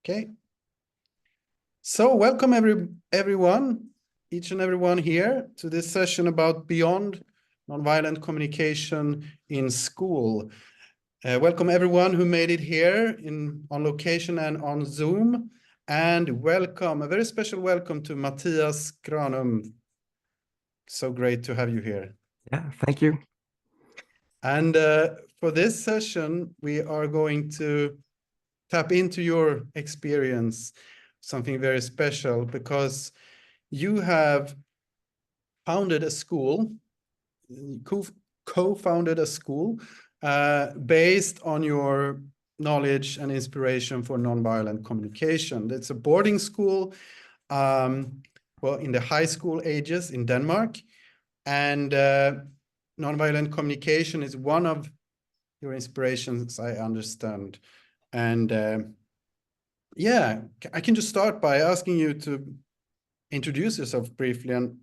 Okay. So welcome everyone, each and everyone here to this session about beyond nonviolent communication in school. Welcome everyone who made it here on location and on Zoom. And welcome, a very special welcome to Mathias Granum. So great to have you here. Yeah, thank you. And for this session, we are going to tap into your experience, something very special, because you have founded a school, co-founded a school based on your knowledge and inspiration for nonviolent communication. It's a boarding school, well, in the high school ages in Denmark, and nonviolent communication is one of your inspirations, I understand. And yeah, I can just start by asking you to introduce yourself briefly and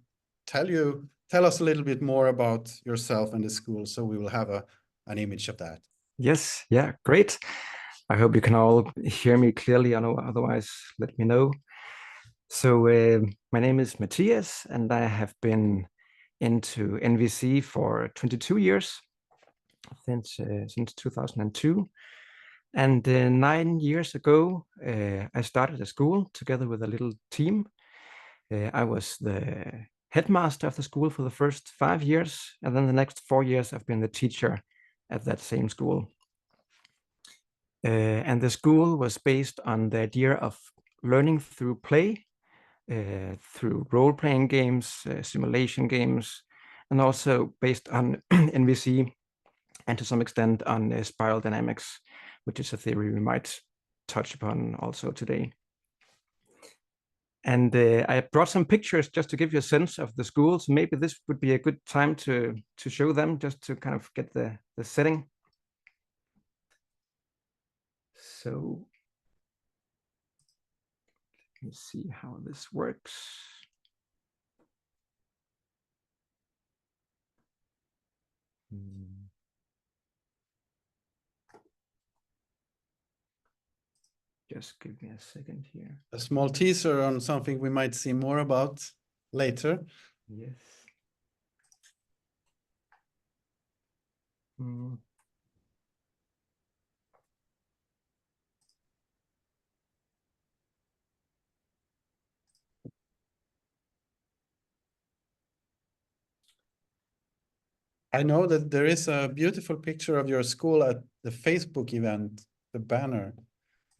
tell us a little bit more about yourself and the school, so we will have an image of that. Yes, yeah, great. I hope you can all hear me clearly. I know, otherwise, let me know. So my name is Mathias, and I have been into NVC for 22 years, since 2002. And 9 years ago, I started a school together with a little team. I was the headmaster of the school for the first 5 years, and then the next 4 years I've been the teacher at that same school. And the school was based on the idea of learning through play, through role-playing games, simulation games, and also based on NVC, and to some extent on spiral dynamics, which is a theory we might touch upon also today. And I brought some pictures just to give you a sense of the school. So maybe this would be a good time to show them, just to kind of get the setting. So let me see how this works. Just give me a second here. A small teaser on something we might see more about later. Yes. I know that there is a beautiful picture of your school at the Facebook event, the banner,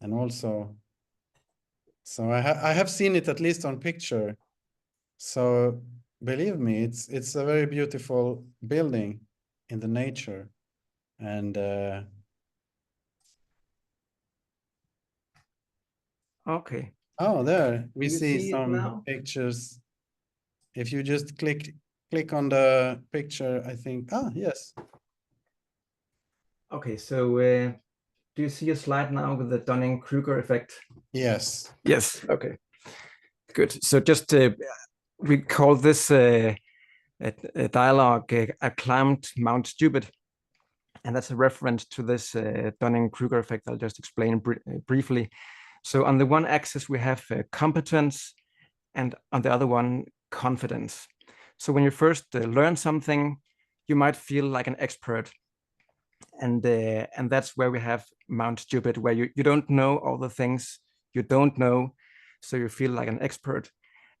and also, so I have seen it at least on picture. So believe me, it's a very beautiful building in the nature, and okay. Oh, there we see see some pictures. If you just click on the picture, I think, yes. Okay, so do you see a slide now with the Dunning-Kruger effect? Yes. Yes, okay, good. So just we call this a dialogue, I climbed Mount Stupid. And that's a reference to this Dunning-Kruger effect. I'll just explain briefly. So on the one axis, we have competence, and on the other one, confidence. So when you first learn something, you might feel like an expert. And that's where we have Mount Stupid, where you don't know all the things you don't know, so you feel like an expert.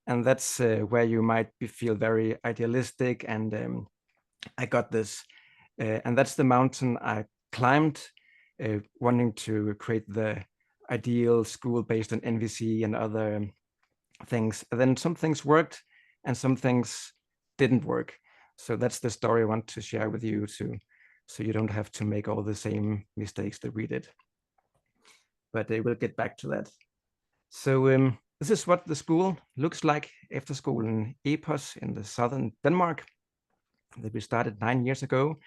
And that's where you might feel very idealistic and I got this. And that's the mountain I climbed, wanting to create the ideal school based on NVC and other things. And then some things worked and some things didn't work. So that's the story I want to share with you, so you don't have to make all the same mistakes that we did. But we'll get back to that. So this is what the school looks like, Efterskolen Epos in the southern Denmark, that we started 9 years ago.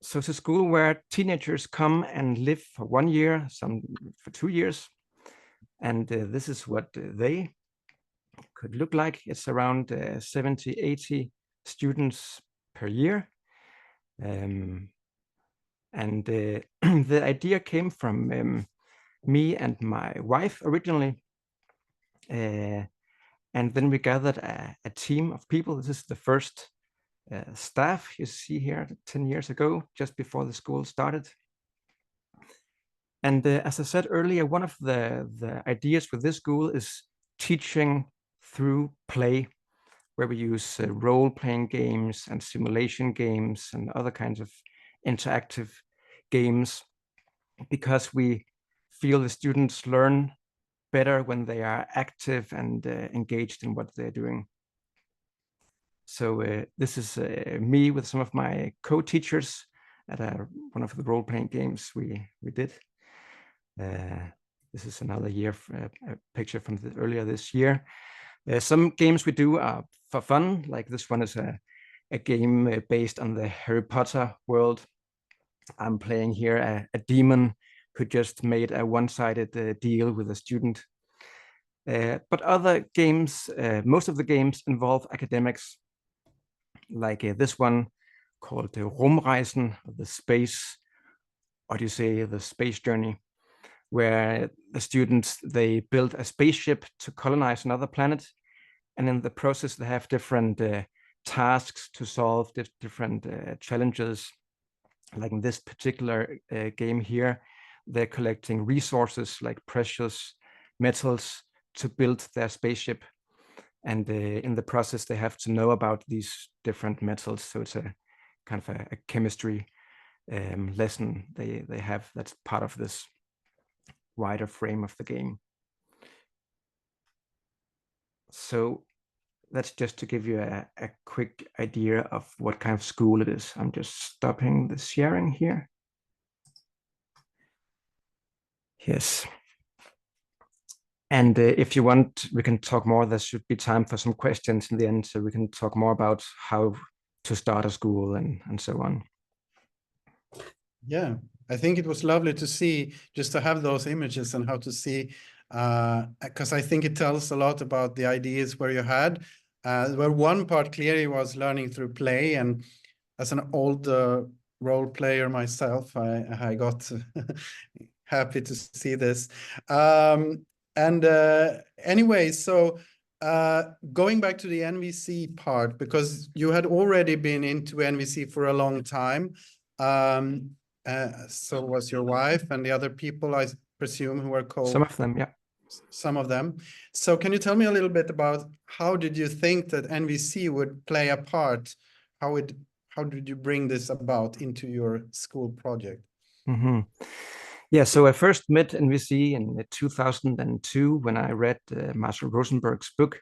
So it's a school where teenagers come and live for 1 year, some for 2 years. And this is what they could look like. It's around 70, 80 students per year. And the idea came from me and my wife originally. And then we gathered a team of people. This is the first staff you see here 10 years ago, just before the school started. And as I said earlier, one of the ideas with this school is teaching through play, where we use role-playing games and simulation games and other kinds of interactive games, because we feel the students learn better when they are active and engaged in what they're doing. So this is me with some of my co-teachers at one of the role-playing games we did. This is another year, a picture from earlier this year. Some games we do are for fun, like this one is a game based on the Harry Potter world. I'm playing here a demon who just made a one-sided deal with a student. But other games, most of the games involve academics, like this one called Rumreisen, the Space Odyssey, the space journey, where the students, they build a spaceship to colonize another planet. And in the process, they have different tasks to solve, different challenges. Like in this particular game here, they're collecting resources like precious metals to build their spaceship. And in the process, they have to know about these different metals. So it's a kind of a chemistry lesson they have that's part of this wider frame of the game. So that's just to give you a quick idea of what kind of school it is. I'm just stopping the sharing here. Yes. And if you want, we can talk more. There should be time for some questions in the end, so we can talk more about how to start a school and so on. Yeah, I think it was lovely to see, just to have those images and how to see, because I think it tells a lot about the ideas where you had, where one part clearly was learning through play. And as an old role player myself, I got happy to see this. Anyway, so going back to the NVC part, because you had already been into NVC for a long time. So was your wife and the other people, I presume, who were Some of them, yeah. Some of them. So can you tell me a little bit about how did you think that NVC would play a part? How did you bring this about into your school project? Mm-hmm. Yeah, so I first met NVC in 2002 when I read Marshall Rosenberg's book.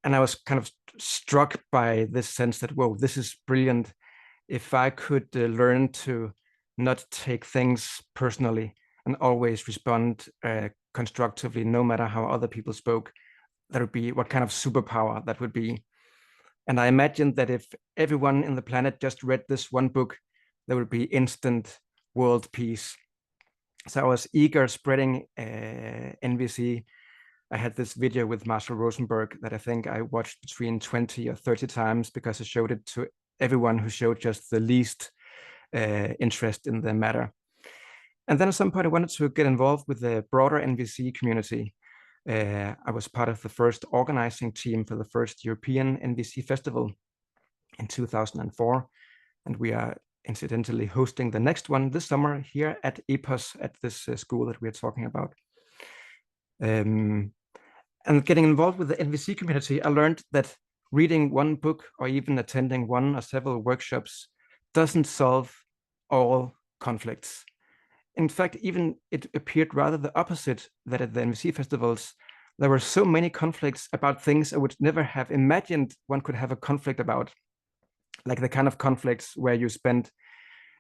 And I was kind of struck by this sense that, whoa, this is brilliant. If I could learn to not take things personally and always respond constructively, no matter how other people spoke, that would be what kind of superpower that would be. And I imagined that if everyone in the planet just read this one book, there would be instant world peace. So I was eager spreading NVC. I had this video with Marshall Rosenberg that I think I watched between 20 or 30 times because I showed it to everyone who showed just the least interest in the matter. And then at some point I wanted to get involved with the broader NVC community. I was part of the first organizing team for the first European NVC festival in 2004. And we are incidentally hosting the next one this summer here at Epos, at this school that we're talking about. And getting involved with the NVC community, I learned that reading one book or even attending one or several workshops doesn't solve all conflicts. In fact, even it appeared rather the opposite, that at the NVC festivals, there were so many conflicts about things I would never have imagined one could have a conflict about. Like the kind of conflicts where you spend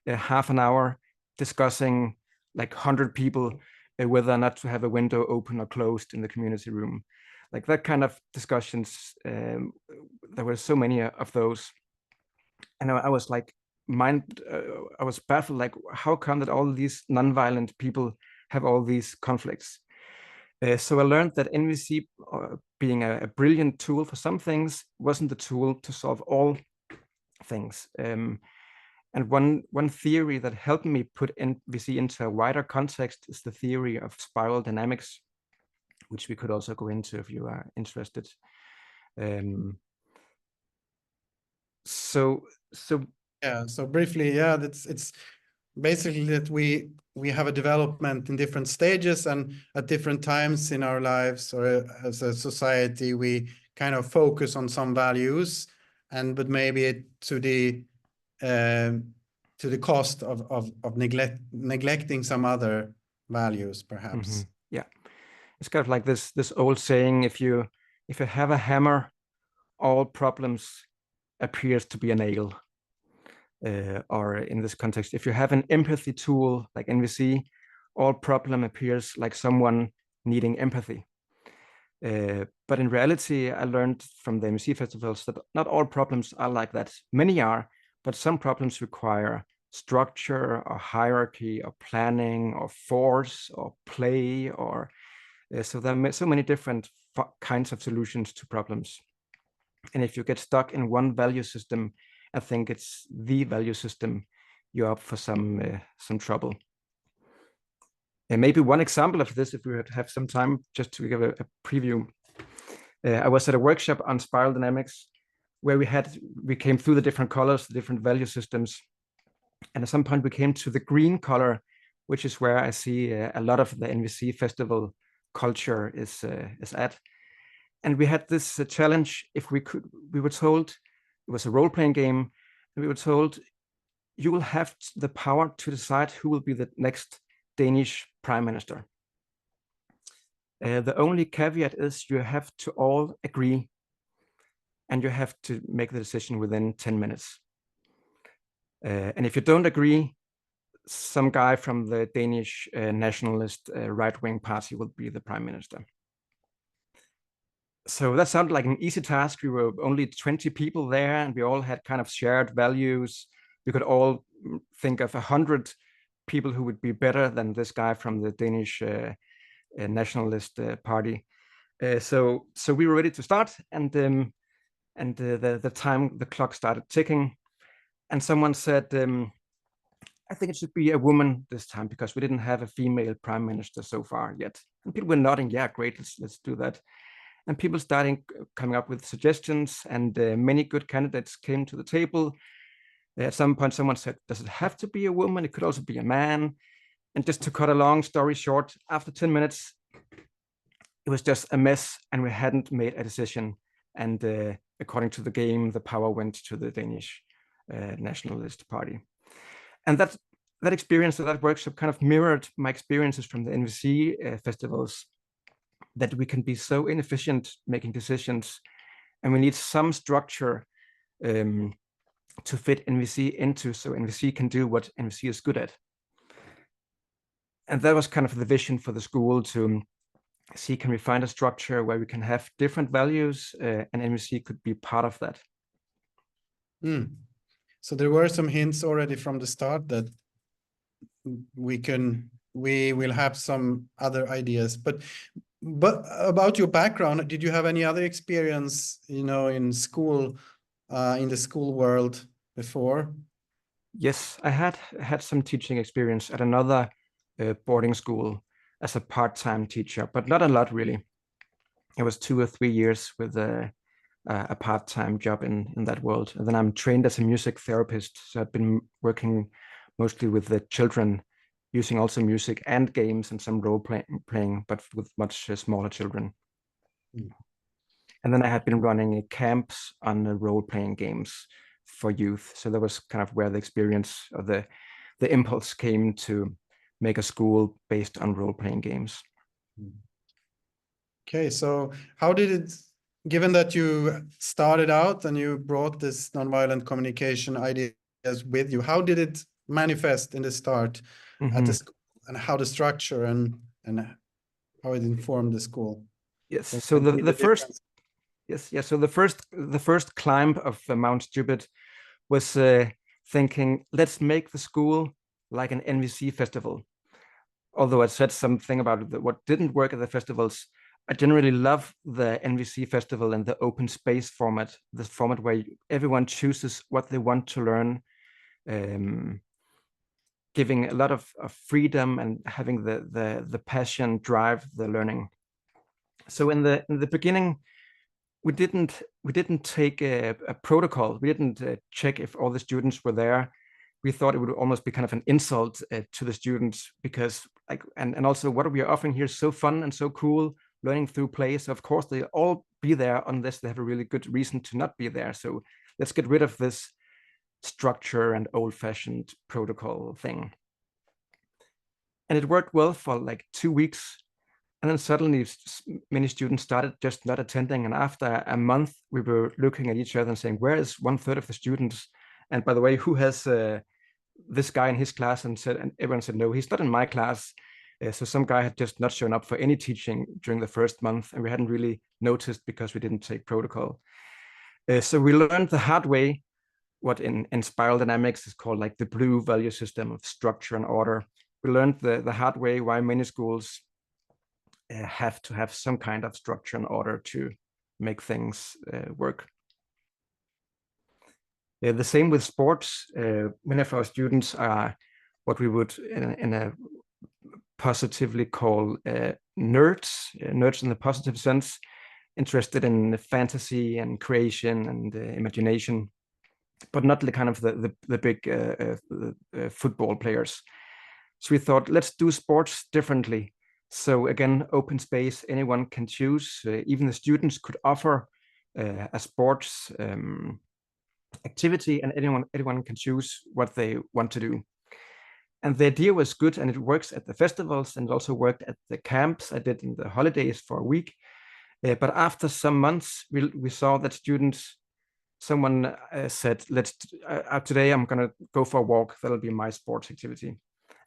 half an hour discussing like 100 people whether or not to have a window open or closed in the community room. Like that kind of discussions, there were so many of those. And I was like, I was baffled, like, how come that all these nonviolent people have all these conflicts? So I learned that NVC, being a brilliant tool for some things, wasn't the tool to solve all things. And one theory that helped me put NVC into a wider context is the theory of spiral dynamics, which we could also go into if you are interested. So yeah. So briefly, yeah, it's basically that we have a development in different stages, and at different times in our lives or as a society, we kind of focus on some values, but maybe to the cost of neglecting some other values, perhaps. Yeah, it's kind of like this old saying: if you have a hammer, all problems appears to be a nail. Or in this context, if you have an empathy tool like NVC, all problem appears like someone needing empathy. But in reality, I learned from the NVC festivals that not all problems are like that. Many are, but some problems require structure or hierarchy or planning or force or play, or so there are so many different kinds of solutions to problems. And if you get stuck in one value system, I think it's the value system, you're up for some trouble. And maybe one example of this, if we have some time, just to give a preview. I was at a workshop on spiral dynamics where we came through the different colors, the different value systems. And at some point we came to the green color, which is where I see a lot of the NVC festival culture is at. And we had this challenge. If we were told, it was a role-playing game, and we were told, you will have the power to decide who will be the next Danish prime minister. The only caveat is you have to all agree, and you have to make the decision within 10 minutes. And if you don't agree, some guy from the Danish nationalist right-wing party will be the prime minister. So that sounded like an easy task. We were only 20 people there, and we all had kind of shared values. We could all think of 100 people who would be better than this guy from the Danish nationalist party. So we were ready to start, and the clock started ticking, and someone said, I think it should be a woman this time because we didn't have a female prime minister so far yet. And people were nodding, yeah, great, let's do that. And people started coming up with suggestions, and many good candidates came to the table. At some point, someone said, does it have to be a woman? It could also be a man. And just to cut a long story short, after 10 minutes, it was just a mess, and we hadn't made a decision. And according to the game, the power went to the Danish nationalist party. And that experience of that workshop kind of mirrored my experiences from the NVC festivals, that we can be so inefficient making decisions, and we need some structure to fit NVC into, so NVC can do what NVC is good at. And that was kind of the vision for the school, to see, can we find a structure where we can have different values, and NVC could be part of that. So there were some hints already from the start that we will have some other ideas, but about your background, did you have any other experience, in school, in the school world before? Yes, I had some teaching experience at another boarding school as a part-time teacher, but not a lot really. It was 2 or 3 years with a part-time job in that world. And then I'm trained as a music therapist, so I've been working mostly with the children, using also music and games and some role playing, but with much smaller children. And then I had been running camps on role-playing games for youth. So that was kind of where the experience of the impulse came to make a school based on role-playing games. Okay, so how did it, given that you started out and you brought this nonviolent communication ideas with you, how did it manifest in the start at the school, and how the structure and how it informed the school? Yes, so the first so the first climb of Mount Stupid was thinking, let's make the school like an NVC festival. Although I said something about what didn't work at the festivals, I generally love the NVC festival and the open space format, the format where everyone chooses what they want to learn, giving a lot of freedom and having the passion drive the learning. So in the beginning, we didn't take a protocol. We didn't check if all the students were there. We thought it would almost be kind of an insult to the students, because and also what we are offering here is so fun and so cool, learning through play. So of course they'll all be there unless they have a really good reason to not be there. So let's get rid of this structure and old-fashioned protocol thing. And it worked well for like 2 weeks. And then suddenly many students started just not attending. And after a month, we were looking at each other and saying, where is 1/3 of the students? And by the way, who has this guy in his class? And everyone said, no, he's not in my class. So some guy had just not shown up for any teaching during the first month, and we hadn't really noticed because we didn't take protocol. So we learned the hard way what in spiral dynamics is called like the blue value system of structure and order. We learned the hard way why many schools have to have some kind of structure and order to make things work. The same with sports. Many of our students are what we would in a positively call nerds in the positive sense, interested in fantasy and creation and imagination, but not the kind of the big football players. So we thought, let's do sports differently. So again, open space, anyone can choose. Even the students could offer a sports activity, and anyone can choose what they want to do. And the idea was good, and it works at the festivals, and it also worked at the camps I did in the holidays for a week. But after some months, we saw that someone said, today I'm going to go for a walk. That'll be my sports activity.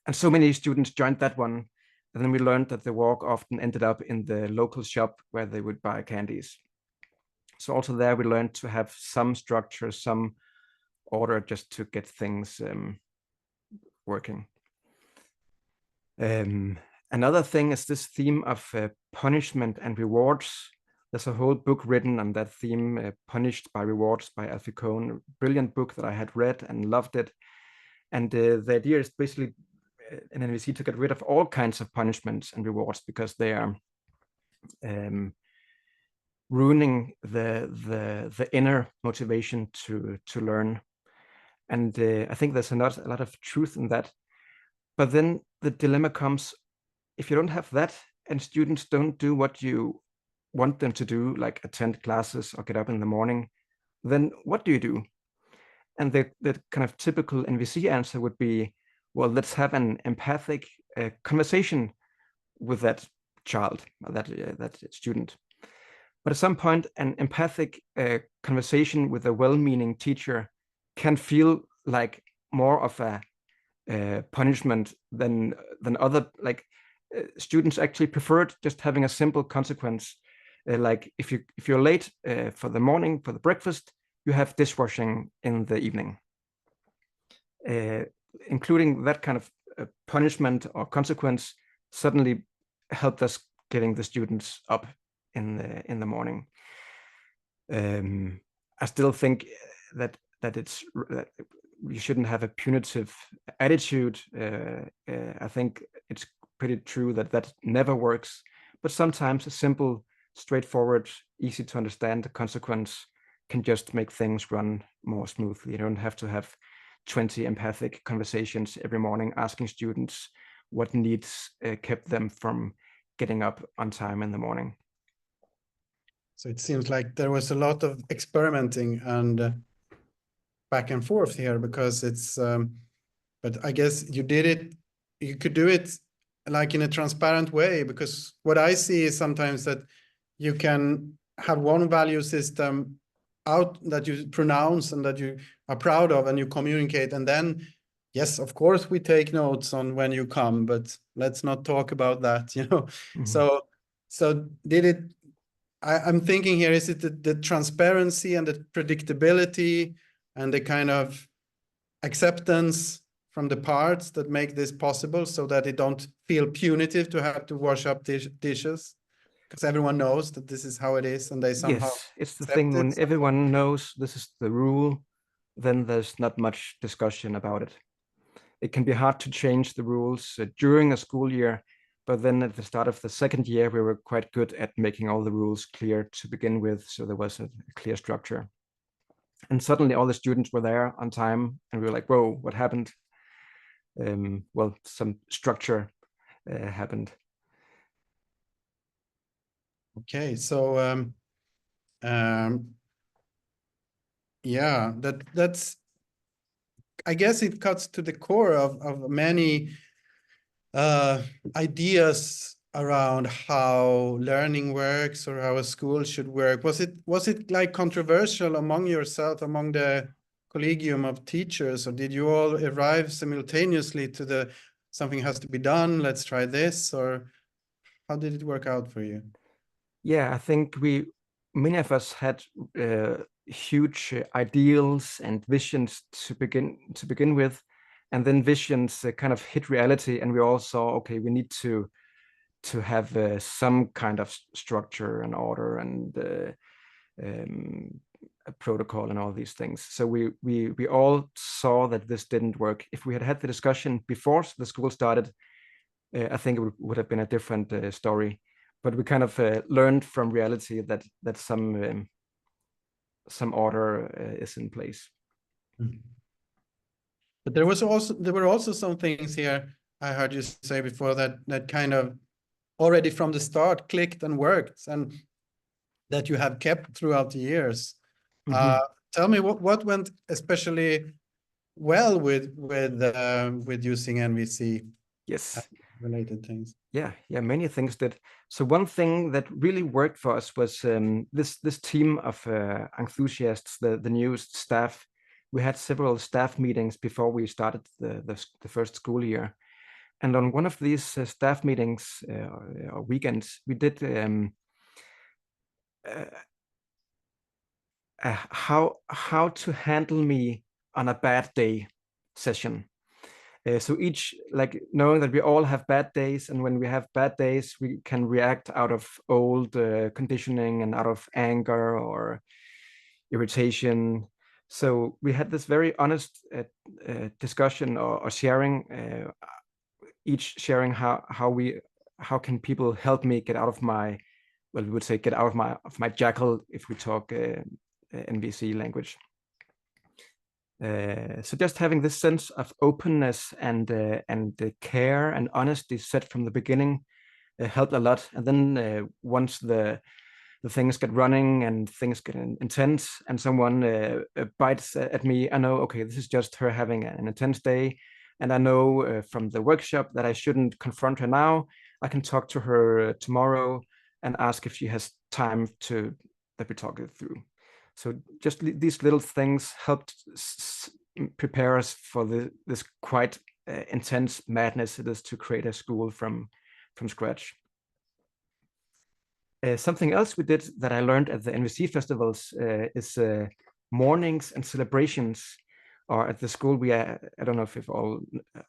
And so many students joined that one. And then we learned that the walk often ended up in the local shop where they would buy candies. So also there we learned to have some structure, some order, just to get things working. Another thing is this theme of punishment and rewards. There's a whole book written on that theme, Punished by Rewards by Efterskolen, brilliant book that I had read and loved it. And the idea is basically in NVC to get rid of all kinds of punishments and rewards, because they are ruining the inner motivation to learn. And I think there's a lot of truth in that. But then the dilemma comes, if you don't have that and students don't do what you want them to do, like attend classes or get up in the morning, then what do you do? And the kind of typical NVC answer would be, well, let's have an empathic conversation with that child, that student. But at some point, an empathic conversation with a well-meaning teacher can feel like more of a punishment than other, like students actually preferred just having a simple consequence. Like if you're late for the morning, for the breakfast, you have dishwashing in the evening. Including that kind of punishment or consequence suddenly helped us getting the students up in the morning. I still think that we shouldn't have a punitive attitude. I think it's pretty true that never works, but sometimes a simple, straightforward, easy to understand consequence can just make things run more smoothly. You don't have to have 20 empathic conversations every morning asking students what needs kept them from getting up on time in the morning. So it seems like there was a lot of experimenting and back and forth here, because it's, but I guess you could do it like in a transparent way, because what I see is sometimes that you can have one value system out that you pronounce and that you are proud of and you communicate, and then yes, of course we take notes on when you come, but let's not talk about that, you know. Mm-hmm. So did it, I'm thinking here, is it the transparency and the predictability and the kind of acceptance from the parts that make this possible, so that it don't feel punitive to have to wash up dishes? Because everyone knows that this is how it is, and they somehow yes, it's the accept thing when it. everyone knows this is the rule, then there's not much discussion about it. It can be hard to change the rules during a school year, but then at the start of the second year, we were quite good at making all the rules clear to begin with, so there was a clear structure. And suddenly all the students were there on time, and we were like, whoa, what happened? Well, some structure happened. Okay, so yeah, that's, I guess it cuts to the core of many ideas around how learning works or how a school should work. Was it like controversial among yourself, among the collegium of teachers, or did you all arrive simultaneously to the something has to be done, let's try this, or how did it work out for you? Yeah, I think many of us had huge ideals and visions to begin with, and then visions kind of hit reality, and we all saw, okay, we need to have some kind of structure and order and a protocol and all these things. So we all saw that this didn't work. If we had had the discussion before the school started, I think it would have been a different story. But we kind of learned from reality that some order is in place. But there were also some things here I heard you say before that kind of already from the start clicked and worked, and that you have kept throughout the years. Mm-hmm. Tell me what went especially well with using NVC. Yes. Related things. Yeah, many things did. So one thing that really worked for us was this team of enthusiasts, the new staff. We had several staff meetings before we started the first school year, and on one of these staff meetings or weekends, we did how to handle me on a bad day session. So each, like, knowing that we all have bad days, and when we have bad days, we can react out of old conditioning and out of anger or irritation. So we had this very honest discussion or sharing, each sharing how can people help me get out of my, well, we would say get out of my jackal if we talk NVC language. So just having this sense of openness and care and honesty set from the beginning helped a lot. And then once the things get running and things get intense, and someone bites at me, I know, okay, this is just her having an intense day, and I know from the workshop that I shouldn't confront her now. I can talk to her tomorrow and ask if she has time that we talk it through. So just these little things helped prepare us for this quite intense madness it is to create a school from scratch. Something else we did that I learned at the NVC festivals is mornings and celebrations. Or at the school, I don't know if you all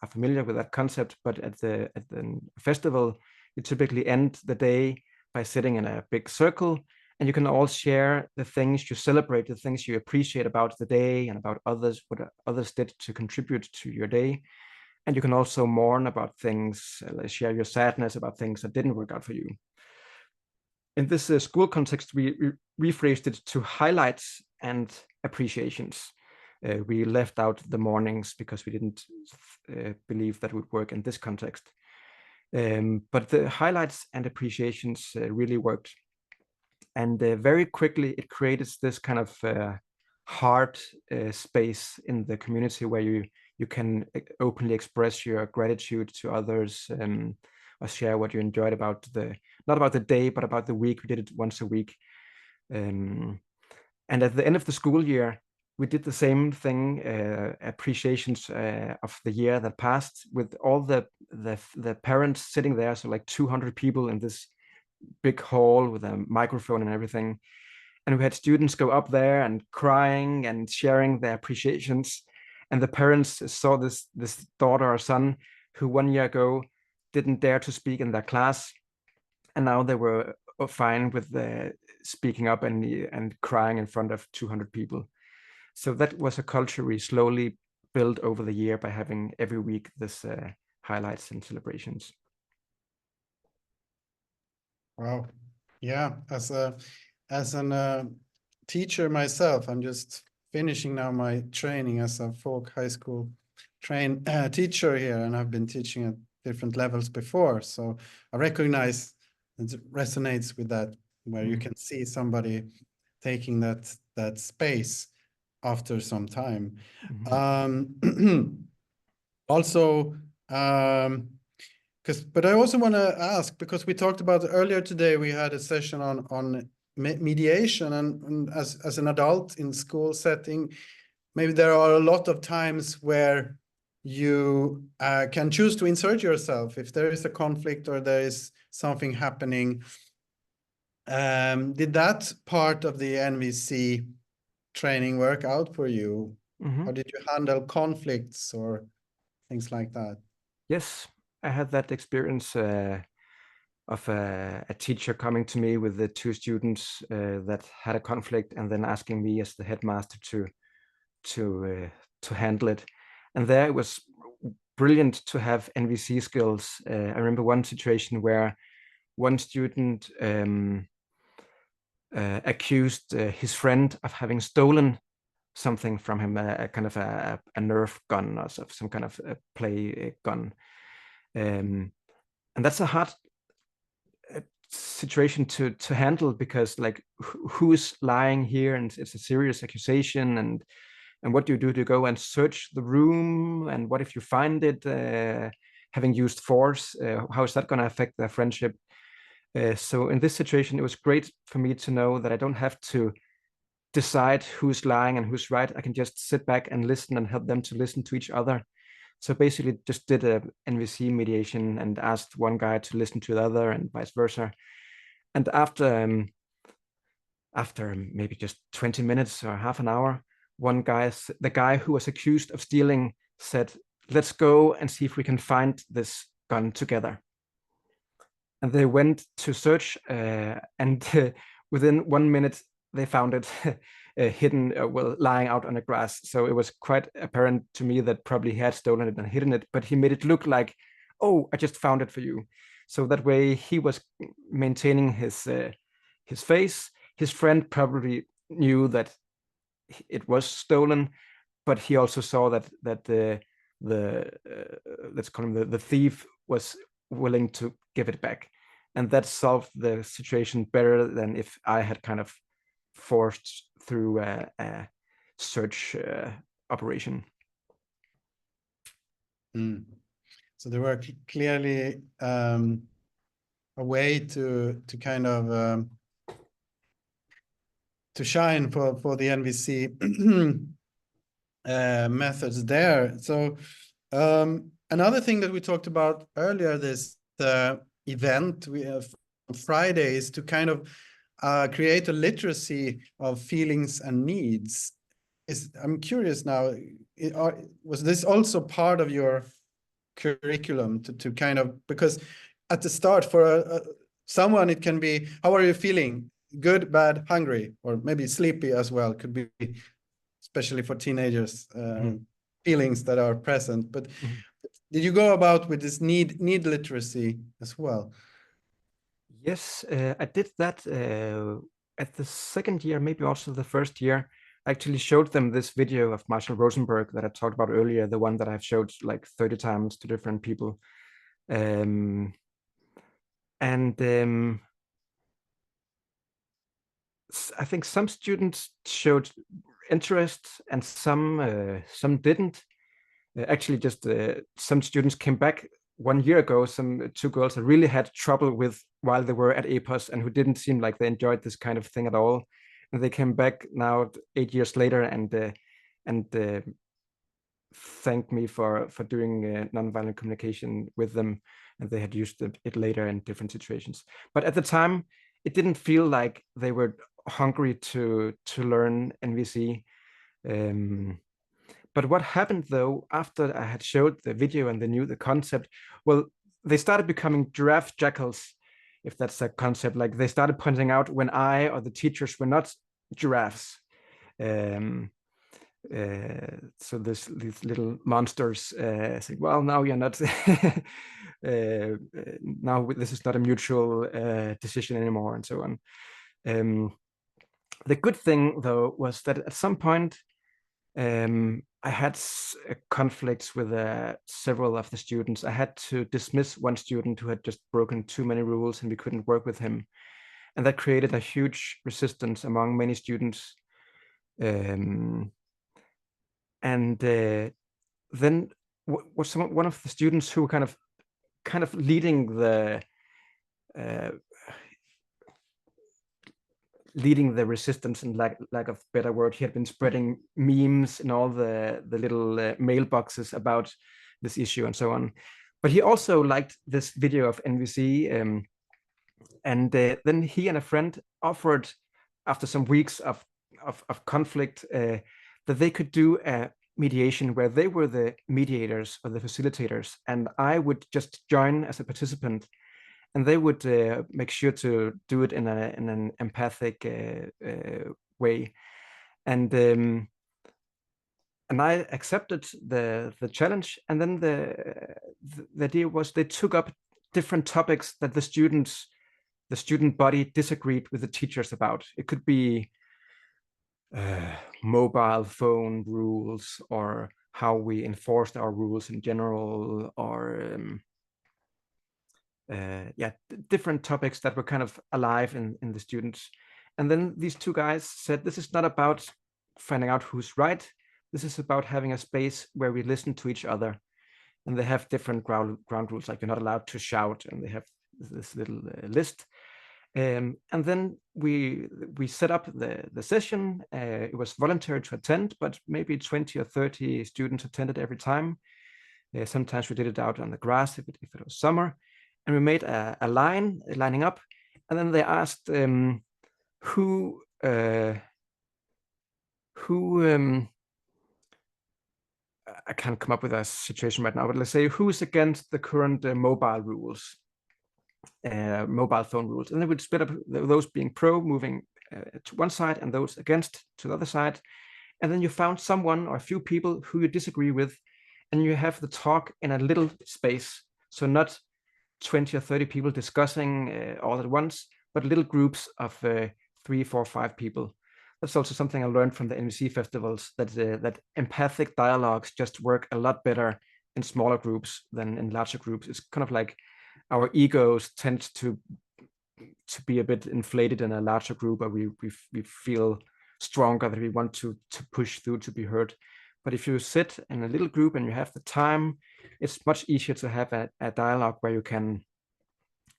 are familiar with that concept, but at the festival, you typically end the day by sitting in a big circle, and you can all share the things you celebrate, the things you appreciate about the day and about others, what others did to contribute to your day. And you can also mourn about things, share your sadness about things that didn't work out for you. In this school context, we rephrased it to highlights and appreciations. We left out the mornings because we didn't believe that would work in this context. But the highlights and appreciations really worked. And very quickly, it created this kind of heart space in the community where you can openly express your gratitude to others or share what you enjoyed about not about the day, but about the week. We did it once a week. And at the end of the school year, we did the same thing, appreciations of the year that passed, with all the parents sitting there. So like 200 people in this big hall with a microphone and everything. And we had students go up there and crying and sharing their appreciations. And the parents saw this daughter or son who 1 year ago didn't dare to speak in their class. And now they were fine with speaking up and crying in front of 200 people. So that was a culture we slowly built over the year by having every week this highlights and celebrations. Wow. Yeah, as an teacher myself, I'm just finishing now my training as a folk high school teacher here, and I've been teaching at different levels before. So I recognize it resonates with that, where you can see somebody taking that space after some time. Also, but I also want to ask, because we talked about earlier today, we had a session on mediation, and as an adult in school setting, maybe there are a lot of times where you can choose to insert yourself if there is a conflict or there is something happening. Did that part of the NVC training work out for you? How did you handle conflicts or things like that? Yes, I had that experience of a teacher coming to me with the two students that had a conflict, and then asking me as the headmaster to handle it. And there it was brilliant to have NVC skills. I remember one situation where one student accused his friend of having stolen something from him, a kind of a Nerf gun or some kind of a play gun. And that's a hard situation to handle, because like who's lying here, and it's a serious accusation, and what do you do? To go and search the room, and what if you find it having used force? How is that going to affect their friendship? So in this situation, it was great for me to know that I don't have to decide who's lying and who's right. I can just sit back and listen and help them to listen to each other. So basically just did a NVC mediation and asked one guy to listen to the other and vice versa. And after maybe just 20 minutes or half an hour, the guy who was accused of stealing said, "Let's go and see if we can find this gun together." And they went to search, and within 1 minute, they found it hidden, lying out on the grass. So it was quite apparent to me that probably he had stolen it and hidden it, but he made it look like, "Oh, I just found it for you." So that way he was maintaining his face. His friend probably knew that it was stolen, but he also saw that let's call him the thief was willing to give it back, and that solved the situation better than if I had kind of forced through a search operation. So there were clearly a way to kind of to shine for the NVC methods there. So another thing that we talked about earlier, this event we have on Friday, is to kind of create a literacy of feelings and needs. I'm curious now, was this also part of your curriculum to kind of, because at the start for someone it can be, how are you feeling? Good, bad, hungry, or maybe sleepy as well, could be, especially for teenagers, feelings that are present. But did you go about with this need literacy as well? Yes, I did that at the second year, maybe also the first year. I actually showed them this video of Marshall Rosenberg that I talked about earlier, the one that I've showed like 30 times to different people. I think some students showed interest and some didn't. Actually, just some students came back 1 year ago, two girls that really had trouble with while they were at Epos and who didn't seem like they enjoyed this kind of thing at all. And they came back now 8 years later and thanked me for doing nonviolent communication with them. And they had used it later in different situations. But at the time, it didn't feel like they were hungry to learn NVC. But what happened though, after I had showed the video and they knew the concept, well, they started becoming giraffe jackals, if that's a concept. Like they started pointing out when I or the teachers were not giraffes. So these little monsters say, well, now you're not, now this is not a mutual decision anymore, and so on. The good thing, though, was that at some point I had conflicts with several of the students. I had to dismiss one student who had just broken too many rules, and we couldn't work with him. And that created a huge resistance among many students. And then was one of the students who kind of leading the resistance, and lack of better word. He had been spreading memes in all the little mailboxes about this issue and so on. But he also liked this video of NVC, and then he and a friend offered, after some weeks of conflict, that they could do a mediation where they were the mediators or the facilitators, and I would just join as a participant, and they would make sure to do it in an empathic way. And I accepted the challenge. And then the idea was they took up different topics that the student body disagreed with the teachers about. It could be mobile phone rules, or how we enforced our rules in general, or different topics that were kind of alive in the students. And then these two guys said, this is not about finding out who's right. This is about having a space where we listen to each other. And they have different ground rules, like you're not allowed to shout, and they have this little list. And then we set up the session. It was voluntary to attend, but maybe 20 or 30 students attended every time. Sometimes we did it out on the grass if it was summer. And we made a lining up. And then they asked who I can't come up with a situation right now, but let's say who's against the current mobile rules, mobile phone rules. And they would split up those being pro, moving to one side, and those against to the other side. And then you found someone or a few people who you disagree with, and you have the talk in a little space. So not 20 or 30 people discussing all at once, but little groups of 3, 4, 5 people. That's also something I learned from the NVC festivals, that empathic dialogues just work a lot better in smaller groups than in larger groups. It's kind of like our egos tend to be a bit inflated in a larger group, where we feel stronger, that we want to push through to be heard. But if you sit in a little group and you have the time, it's much easier to have a dialogue where you can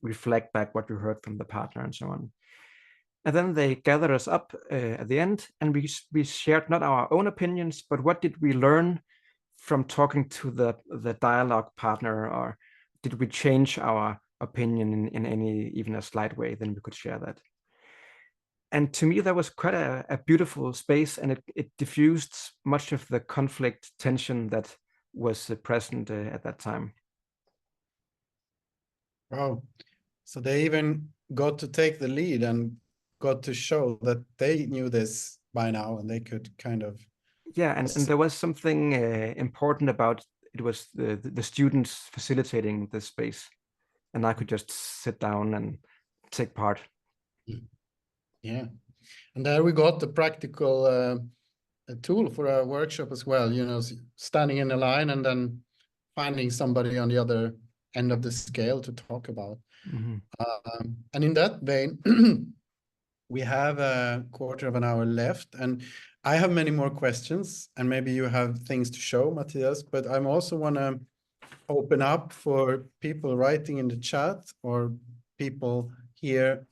reflect back what you heard from the partner and so on. And then they gathered us up at the end, and we shared not our own opinions, but what did we learn from talking to the dialogue partner, or did we change our opinion in any, even a slight way? Then we could share that. And to me, that was quite a beautiful space, and it diffused much of the conflict tension that was present at that time. Wow. So they even got to take the lead and got to show that they knew this by now, and they could kind of... Yeah, and there was something important about it. Was the students facilitating the space, and I could just sit down and take part. Yeah, and there we got the practical a tool for a workshop as well, you know, standing in a line and then finding somebody on the other end of the scale to talk about. Mm-hmm. And in that vein, we have a quarter of an hour left, and I have many more questions, and maybe you have things to show, Mathias, but I also want to open up for people writing in the chat, or people here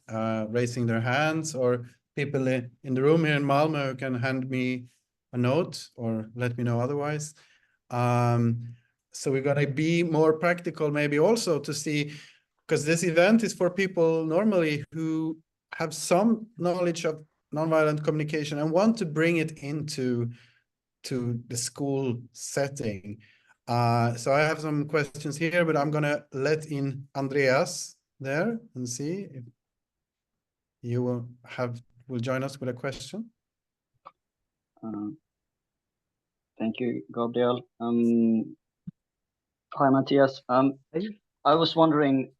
raising their hands, or people in the room here in Malmö who can hand me a note or let me know otherwise. So we're going to be more practical, maybe also to see, because this event is for people normally who have some knowledge of nonviolent communication and want to bring it into the school setting. So I have some questions here, but I'm going to let in Andreas there and see if you will join us with a question. Thank you, Gabriel. Hi, Matthias. Hey. I was wondering,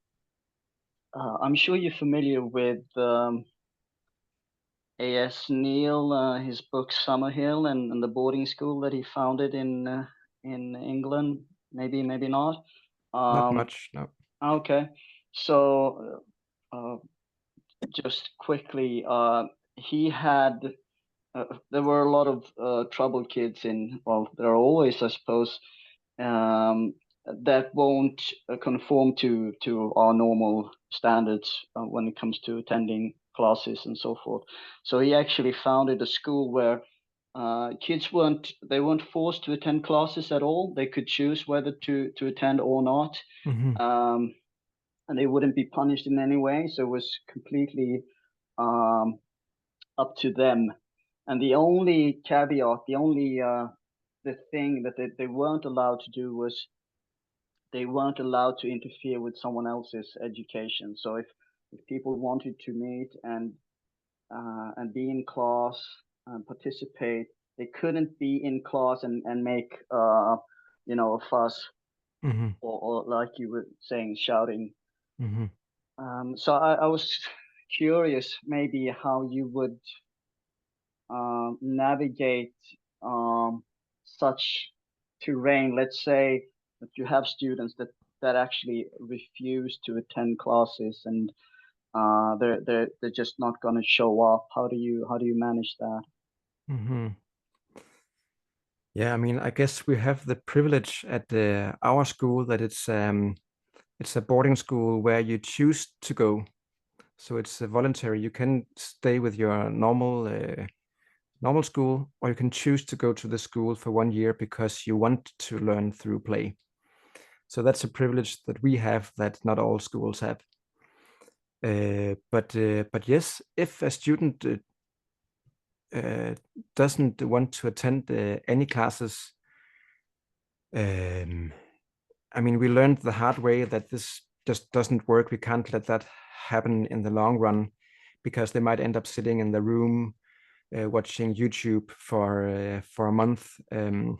I'm sure you're familiar with A.S. Neil, his book Summerhill, and the boarding school that he founded in England. Maybe not. Not much, no. Okay, so just quickly, he had. There were a lot of troubled kids in. Well, there are always, I suppose, that won't conform to our normal standards when it comes to attending classes and so forth. So he actually founded a school where kids weren't forced to attend classes at all. They could choose whether to attend or not, and they wouldn't be punished in any way. So it was completely up to them. And the only caveat, the thing that they weren't allowed to do was they weren't allowed to interfere with someone else's education. So if people wanted to meet and be in class and participate, they couldn't be in class and make a fuss, or like you were saying, shouting. So I was curious maybe how you would navigate such terrain. Let's say that you have students that actually refuse to attend classes, and they're just not going to show up. How do you manage that? Yeah, I mean, I guess we have the privilege at our school that it's a boarding school where you choose to go. So it's voluntary. You can stay with your normal school, or you can choose to go to the school for 1 year because you want to learn through play. So that's a privilege that we have that not all schools have. But yes, if a student doesn't want to attend any classes, I mean, we learned the hard way that this just doesn't work. We can't let that happen in the long run, because they might end up sitting in the room watching YouTube for a month, and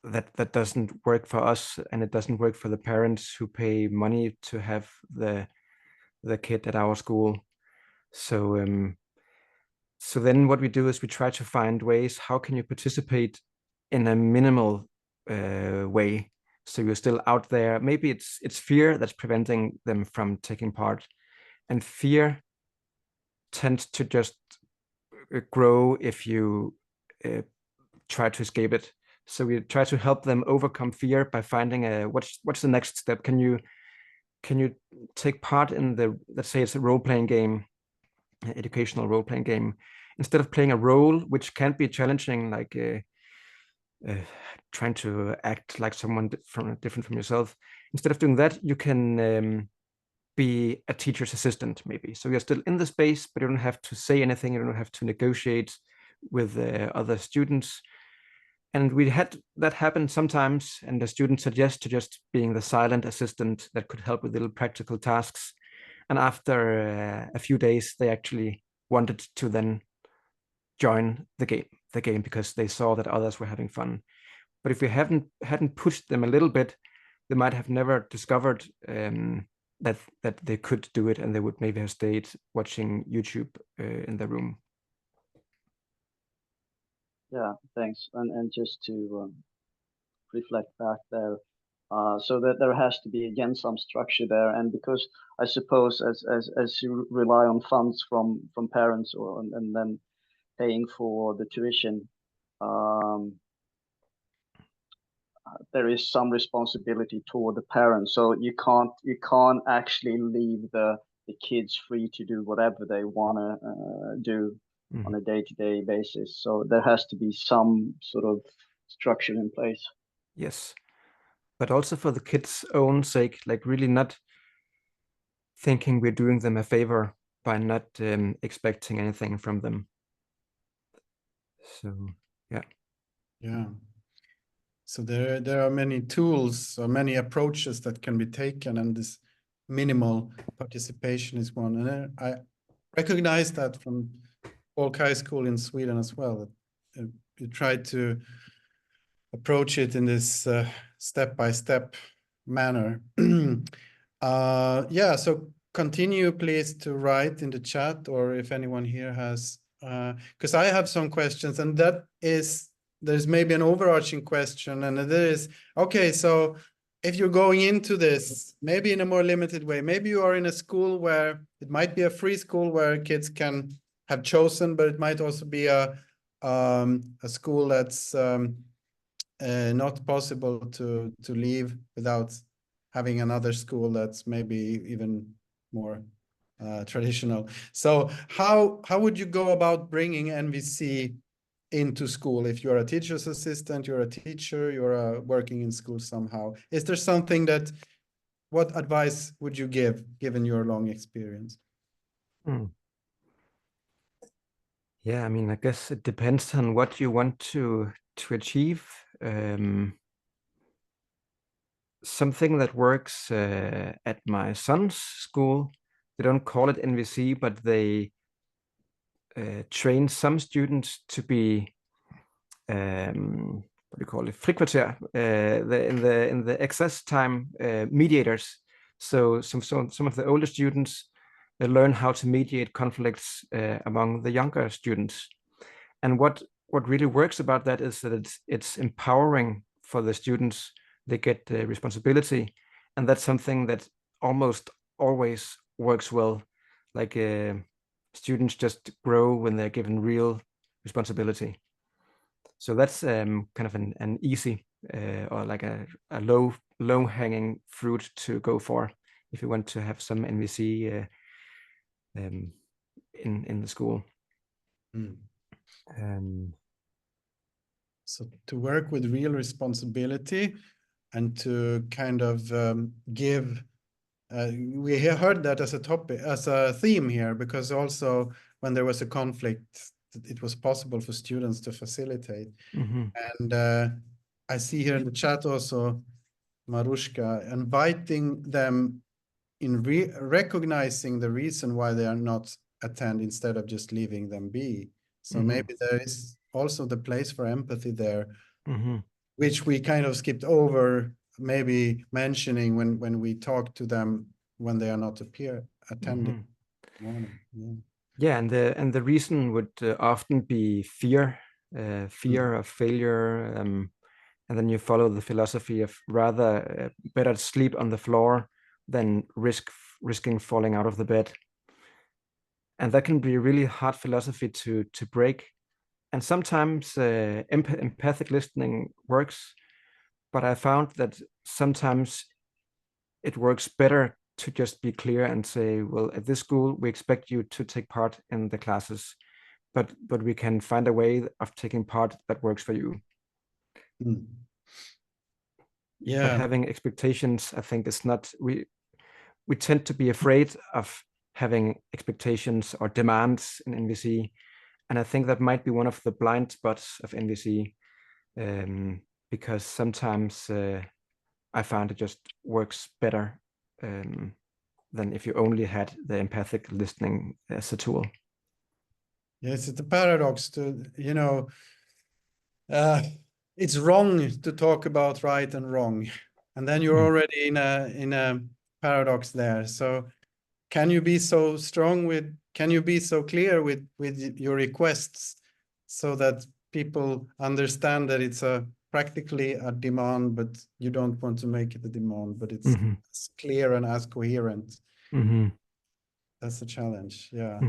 that doesn't work for us, and it doesn't work for the parents who pay money to have the kid at our school. So so then what we do is we try to find ways, how can you participate in a minimal way, so you're still out there. Maybe it's fear that's preventing them from taking part, and fear tends to just grow if you try to escape it. So we try to help them overcome fear by finding what's the next step. Can you take part in the, let's say it's a role-playing game, educational role-playing game, instead of playing a role, which can be challenging, like trying to act like someone different from yourself. Instead of doing that, you can be a teacher's assistant, maybe. So you're still in the space, but you don't have to say anything. You don't have to negotiate with other students. And we had that happen sometimes, and the students said yes to just being the silent assistant that could help with little practical tasks. And after a few days, they actually wanted to then join the game because they saw that others were having fun. But if we hadn't pushed them a little bit, they might have never discovered that they could do it, and they would maybe have stayed watching YouTube in their room. Yeah, thanks. And just to reflect back there, so that there has to be again some structure there, and because I suppose as you rely on funds from parents and then paying for the tuition, there is some responsibility toward the parents. So you can't actually leave the kids free to do whatever they want to do on a day-to-day basis. So there has to be some sort of structure in place. Yes, but also for the kids' own sake, like really not thinking we're doing them a favor by not expecting anything from them. So yeah. So there are many tools or many approaches that can be taken, and this minimal participation is one. And I recognize that from folk high school in Sweden as well. You try to approach it in this step-by-step manner. Yeah, so continue please to write in the chat, or if anyone here has, because I have some questions, and there's maybe an overarching question, and there is, okay, so if you're going into this, maybe in a more limited way, maybe you are in a school where it might be a free school where kids can have chosen, but it might also be a school that's not possible to leave without having another school that's maybe even more traditional. So how would you go about bringing NVC into school? If you're a teacher's assistant, you're a teacher, you're working in school somehow. Is there something what advice would you give, given your long experience? Yeah, I mean, I guess it depends on what you want to achieve. Something that works at my son's school, they don't call it NVC, but they train some students to be what do you call it, frikvarter, in the excess time mediators. So some of the older students learn how to mediate conflicts among the younger students. And what really works about that is that it's empowering for the students. They get the responsibility, and that's something that almost always works well. Like students just grow when they're given real responsibility. So that's kind of an easy or like a low hanging fruit to go for if you want to have some NVC in the school. So to work with real responsibility and to kind of give, we heard that as a topic, as a theme here, because also when there was a conflict, it was possible for students to facilitate. And I see here in the chat also, Marushka, inviting them in recognizing the reason why they are not attend instead of just leaving them be. So maybe there is also the place for empathy there, which we kind of skipped over, maybe mentioning when we talk to them when they are not attending. Yeah, and the reason would often be fear of failure, and then you follow the philosophy of rather better sleep on the floor than risking falling out of the bed. And that can be a really hard philosophy to break. And sometimes empathic listening works, but I found that sometimes it works better to just be clear and say, well, at this school, we expect you to take part in the classes, but we can find a way of taking part that works for you. Yeah. But having expectations, I think, is not, we tend to be afraid of having expectations or demands in NVC. And I think that might be one of the blind spots of NVC, because sometimes I found it just works better than if you only had the empathic listening as a tool. Yes, it's a paradox to, it's wrong to talk about right and wrong. And then you're already in a paradox there. So can you be so clear with your requests so that people understand that it's practically a demand, but you don't want to make it a demand, but it's as clear and as coherent. That's the challenge. Yeah.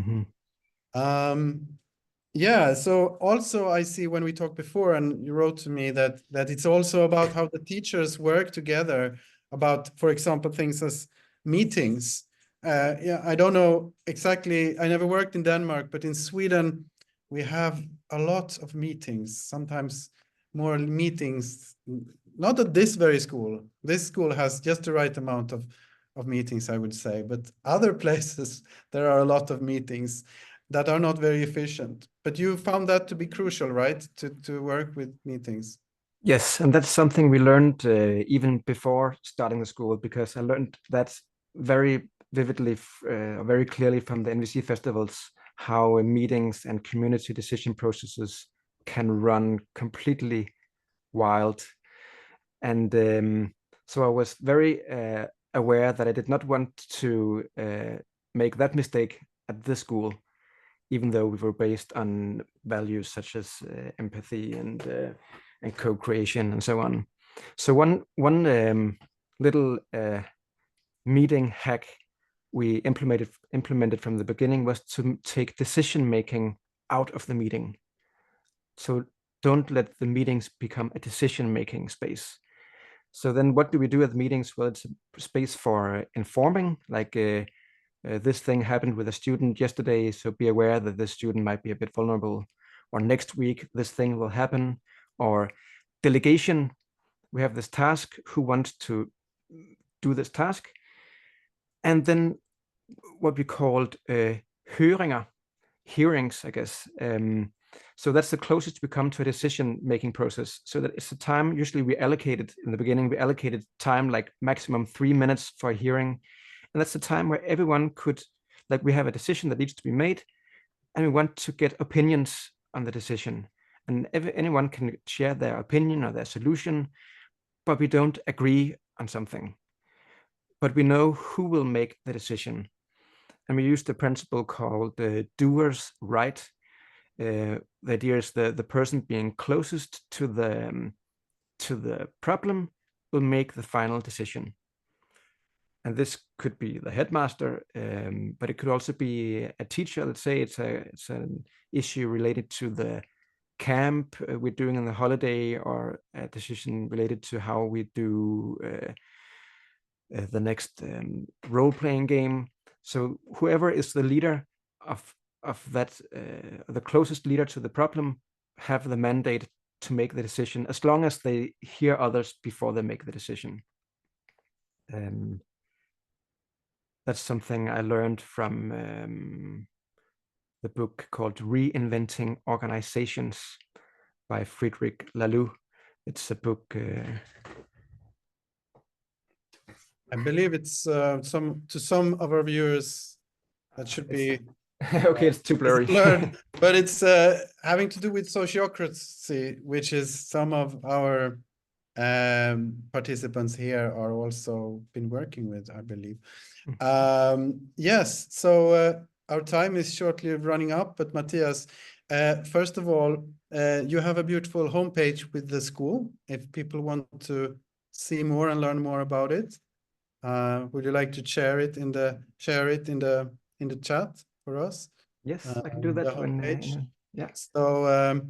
Yeah. So also I see when we talked before, and you wrote to me that it's also about how the teachers work together about, for example, things as meetings. Yeah, I don't know exactly. I never worked in Denmark, but in Sweden, we have a lot of meetings, sometimes more meetings, not at this very school. This school has just the right amount of meetings, I would say, but other places, there are a lot of meetings that are not very efficient. But you found that to be crucial, right? To work with meetings. Yes, and that's something we learned even before starting the school, because I learned that very vividly, very clearly from the NVC festivals, how meetings and community decision processes can run completely wild. And so I was very aware that I did not want to make that mistake at this school, even though we were based on values such as empathy and co-creation and so on. So one little meeting hack we implemented from the beginning was to take decision making out of the meeting. So don't let the meetings become a decision making space. So then what do we do at the meetings? Well, it's a space for informing, like this thing happened with a student yesterday, so be aware that this student might be a bit vulnerable. Or next week, this thing will happen. Or delegation, we have this task, who wants to do this task? And then what we called hearings, I guess. So that's the closest we come to a decision-making process. So that it's the time, usually we allocated, in the beginning, we allocated time like maximum 3 minutes for a hearing. And that's the time where everyone could, like we have a decision that needs to be made, and we want to get opinions on the decision. And anyone can share their opinion or their solution, but we don't agree on something. But we know who will make the decision. And we use the principle called the doer's right. The idea is the person being closest to the problem will make the final decision. And this could be the headmaster, but it could also be a teacher. Let's say it's an issue related to the camp we're doing on the holiday, or a decision related to how we do the next role-playing game. So whoever is the leader of that, the closest leader to the problem, have the mandate to make the decision, as long as they hear others before they make the decision. That's something I learned from the book called Reinventing Organizations by Frederic Laloux. It's a book. I believe it's to some of our viewers that should be okay, it's too blurry. It's blurred, but it's having to do with sociocracy, which is some of our participants here are also been working with, I believe. Yes, so our time is shortly running up, but Mathias, first of all, you have a beautiful homepage with the school. If people want to see more and learn more about it, would you like to share it in the chat for us? Yes, I can do that. Yeah. So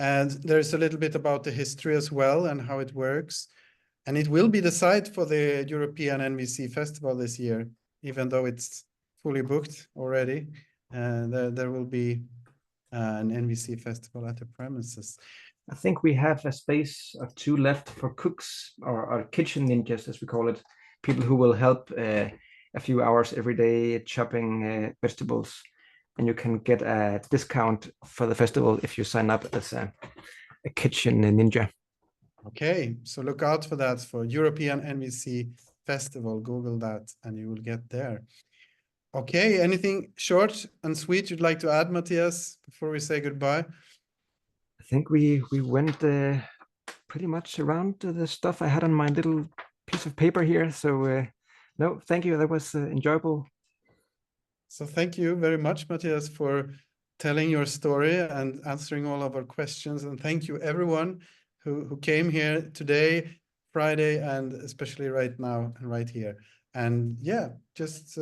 and there's a little bit about the history as well and how it works, and it will be the site for the European NVC Festival this year, even though it's fully booked already. There will be an NVC Festival at the premises. I think we have a space or 2 left for cooks or kitchen ninjas, as we call it, people who will help a few hours every day chopping vegetables, and you can get a discount for the festival if you sign up as a kitchen ninja. Okay, so look out for that, for European NVC Festival. Google that and you will get there. Okay, anything short and sweet you'd like to add, Mathias, before we say goodbye? I think we went pretty much around the stuff I had on my little piece of paper here. So no, thank you. That was enjoyable. So thank you very much, Mathias, for telling your story and answering all of our questions. And thank you everyone who came here today, Friday, and especially right now and right here. And yeah, just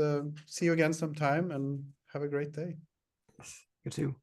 see you again sometime and have a great day. Yes, you too.